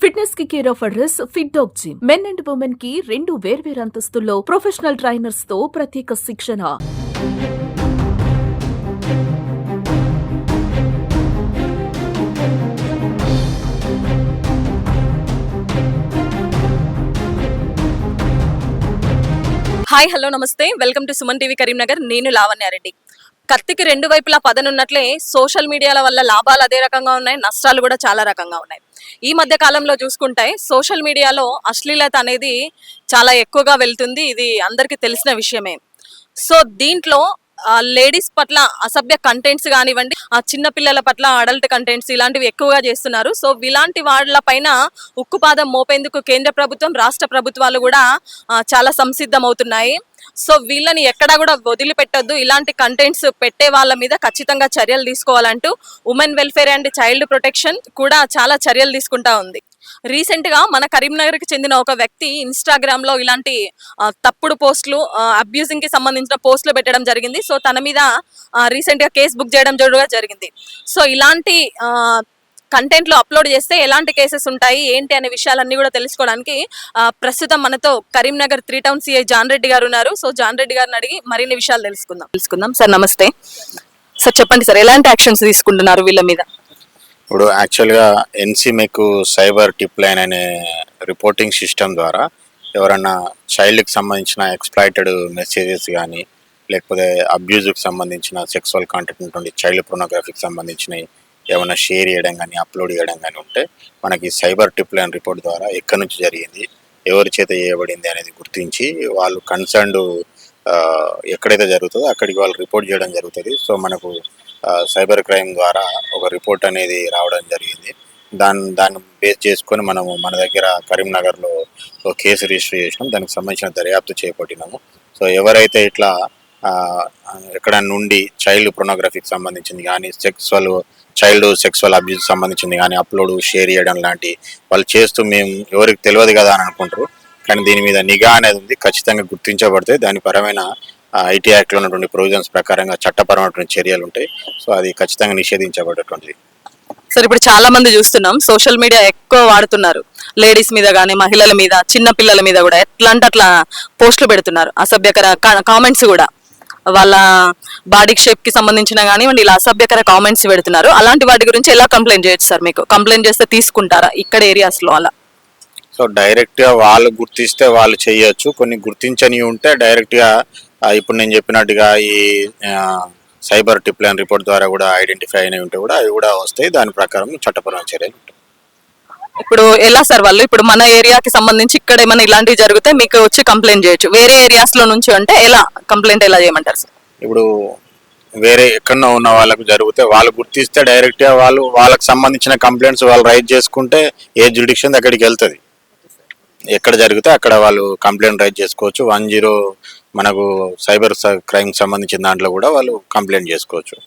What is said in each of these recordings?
Fitness కి care of address fit dog gym. Men and women కి 2 వేర్వేరు అంతస్తుల్లో professional trainers తో ప్రత్యేక శిక్షణ. హాయ్ హలో నమస్తే, welcome to Suman TV Karimnagar. నేను లావణ్యారెడ్డి. కత్తికి రెండు వైపులా పదనున్నట్లే సోషల్ మీడియాల వల్ల లాభాలు అదే రకంగా ఉన్నాయి, నష్టాలు కూడా చాలా రకంగా ఉన్నాయి. ఈ మధ్య కాలంలో చూసుకుంటే సోషల్ మీడియాలో అశ్లీలత అనేది చాలా ఎక్కువగా వెళ్తుంది. ఇది అందరికీ తెలిసిన విషయమే. సో దీంట్లో లేడీస్ పట్ల అసభ్య కంటెంట్స్ కానివ్వండి, చిన్న పిల్లల పట్ల అడల్ట్ కంటెంట్స్ ఇలాంటివి ఎక్కువగా చేస్తున్నారు. సో ఇలాంటి వాళ్ళ పైన ఉక్కుపాదం మోపేందుకు కేంద్ర ప్రభుత్వం, రాష్ట్ర ప్రభుత్వాలు కూడా చాలా సంసిద్ధమవుతున్నాయి. సో వీళ్ళని ఎక్కడా కూడా వదిలిపెట్టొద్దు, ఇలాంటి కంటెంట్స్ పెట్టే వాళ్ళ మీద ఖచ్చితంగా చర్యలు తీసుకోవాలంటూ women welfare and child protection కూడా చాలా చర్యలు తీసుకుంటా ఉంది. రీసెంట్ గా మన కరీంనగర్ కి చెందిన ఒక వ్యక్తి ఇన్స్టాగ్రామ్ లో ఇలాంటి తప్పుడు పోస్టులు, అబ్యూజింగ్ కి సంబంధించిన పోస్టులు పెట్టడం జరిగింది. సో తన మీద రీసెంట్ గా కేసు బుక్ చేయడం జరిగింది. సో ఇలాంటి కంటెంట్ లో అప్లోడ్ చేస్తే ఎలాంటి కేసెస్ ఉంటాయి ఏంటి అనే విషయాలన్నీ కూడా తెలుసుకోవడానికి ప్రస్తుతం మనతో Karimnagar 3 town CI John Reddy గారు ఉన్నారు. సో జాన్ రెడ్డి గారిని అడిగి మరిన్ని విషయాలు తెలుసుకుందాం. సార్ నమస్తే. సార్ చెప్పండి సార్, ఎలాంటి యాక్షన్స్ తీసుకుంటున్నారు వీళ్ళ మీద? ఇప్పుడు యాక్చువల్గా ఎన్సీమెక్ సైబర్ టిప్ లైన్ అనే రిపోర్టింగ్ సిస్టమ్ ద్వారా ఎవరన్నా చైల్డ్కి సంబంధించిన ఎక్స్ప్లాయిటెడ్ మెసేజెస్ కానీ, లేకపోతే అబ్యూజ్కి సంబంధించిన సెక్సువల్ కాంటెంట్ ఉంటుంది, చైల్డ్ పోర్నోగ్రఫీకి సంబంధించినవి ఏమైనా షేర్ చేయడం కానీ, అప్లోడ్ చేయడం కానీ ఉంటే మనకి సైబర్ టిప్ లైన్ రిపోర్ట్ ద్వారా ఎక్కడి నుంచి జరిగింది, ఎవరి చేత చేయబడింది అనేది గుర్తించి వాళ్ళు కన్సర్న్డ్ ఎక్కడైతే జరుగుతుందో అక్కడికి వాళ్ళు రిపోర్ట్ చేయడం జరుగుతుంది. సో మనకు సైబర్ క్రైమ్ ద్వారా ఒక రిపోర్ట్ అనేది రావడం జరిగింది. దాన్ని బేస్ చేసుకొని మనము మన దగ్గర కరీంనగర్లో ఒక కేసు రిజిస్టర్ చేసినాం. దానికి సంబంధించిన దర్యాప్తు చేపట్టినాము. సో ఎవరైతే ఇట్లా ఎక్కడ నుండి చైల్డ్ పోర్నోగ్రఫీకి సంబంధించింది కానీ, చైల్డ్ సెక్సువల్ అబ్యూస్ సంబంధించింది కానీ అప్లోడ్ షేర్ చేయడం లాంటి వాళ్ళు చేస్తూ మేము ఎవరికి తెలియదు కదా అని అనుకుంటారు. కానీ దీని మీద నిఘా అనేది ఉంది, ఖచ్చితంగా గుర్తించబడితే దాని పరమైన ఐటీ యాక్ట్లో ఉన్నటువంటి ప్రొవిజన్స్ ప్రకారంగా చట్టపరమైనటువంటి చర్యలు ఉంటాయి. సో అది ఖచ్చితంగా నిషేధించబడేటువంటిది. సార్ ఇప్పుడు చాలా మంది చూస్తున్నాం సోషల్ మీడియా ఎక్కువ వాడుతున్నారు, లేడీస్ మీద కానీ, మహిళల మీద, చిన్న పిల్లల మీద కూడా ఎట్లా అంటే అట్లా పోస్టులు పెడుతున్నారు, అసభ్యకర కామెంట్స్ కూడా వాళ్ళ బాడీ షేప్ కి సంబంధించిన కానివ్వండి, ఇలా అసభ్యకర కామెంట్స్ పెడుతున్నారు. అలాంటి వాటి గురించి ఎలా కంప్లైంట్ చేయొచ్చు సార్? మీకు కంప్లైంట్ చేస్తే తీసుకుంటారా ఇక్కడ ఏరియాస్ లో? అలా సో డైరెక్ట్ గా వాళ్ళు గుర్తిస్తే వాళ్ళు చేయొచ్చు, కొన్ని గుర్తించని ఉంటే డైరెక్ట్ గా ఇప్పుడు నేను చెప్పినట్టుగా ఈ సైబర్ టిప్ లైన్ రిపోర్ట్ ద్వారా కూడా ఐడెంటిఫై అయినవి ఉంటే కూడా అవి కూడా వస్తాయి. దాని ప్రకారం చట్టపరమైన చర్యలు ఉంటాయి. ఇప్పుడు ఎలా సార్ వాళ్ళు ఇప్పుడు మన ఏరియాకి సంబంధించి ఇక్కడ ఏమైనా ఇలాంటివి జరిగితే మీకు వచ్చి కంప్లైంట్ చేయొచ్చు, వేరే ఏరియాస్ లో నుంచి అంటే ఎలా కంప్లైంట్ ఎలా చేయమంటారు సార్? ఇప్పుడు వేరే ఎక్కడో ఉన్న వాళ్ళకు జరిగితే వాళ్ళు గుర్తిస్తే డైరెక్ట్ గా వాళ్ళకి సంబంధించిన కంప్లైంట్స్ వాళ్ళు రైజ్ చేసుకుంటే ఏ జ్యుడిక్షన్ అక్కడికి వెళ్తుంది. ఎక్కడ జరిగితే అక్కడ వాళ్ళు కంప్లైంట్ రైజ్ చేసుకోవచ్చు. 10 మనకు సైబర్ క్రైమ్ సంబంధించిన దాంట్లో కూడా వాళ్ళు కంప్లైంట్ చేసుకోవచ్చు.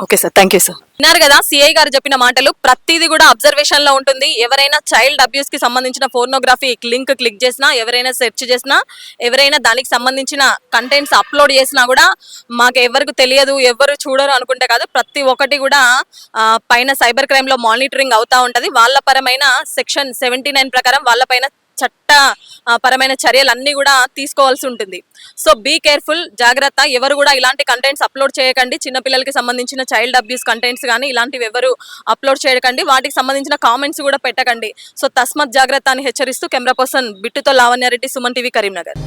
Okay sir, thank you sir. విన్నారు కదా సిఐ గారు చెప్పిన మాటలు. ప్రతిదీ కూడా అబ్జర్వేషన్ లో ఉంటుంది. ఎవరైనా చైల్డ్ అబ్యూస్ కి సంబంధించిన పోర్నోగ్రఫీ లింక్ క్లిక్ చేసినా, ఎవరైనా సెర్చ్ చేసినా, ఎవరైనా దానికి సంబంధించిన కంటెంట్స్ అప్లోడ్ చేసినా కూడా మాకు ఎవరికి తెలియదు, ఎవరు చూడరు అనుకుంటే కాదు, ప్రతి ఒక్కటి కూడా పైన సైబర్ క్రైమ్ లో మానిటరింగ్ అవుతా ఉంటది. వాళ్ళ పరమైన సెక్షన్ 79 ప్రకారం వాళ్ళ పైన చట్ట పరమైన చర్యలు అన్ని కూడా తీసుకోవాల్సి ఉంటుంది. సో బీ కేర్ఫుల్, జాగ్రత్త. ఎవరు కూడా ఇలాంటి కంటెంట్స్ అప్లోడ్ చేయకండి. చిన్నపిల్లలకి సంబంధించిన చైల్డ్ అబ్యూస్ కంటెంట్స్ కానీ ఇలాంటివి ఎవరు అప్లోడ్ చేయకండి. వాటికి సంబంధించిన కామెంట్స్ కూడా పెట్టకండి. సో తస్మత్ జాగ్రత్త అని హెచ్చరిస్తూ కెమెరా పర్సన్ బిట్టుతో లావణ్యారెడ్డి, సుమన్ టీవీ, కరీంనగర్.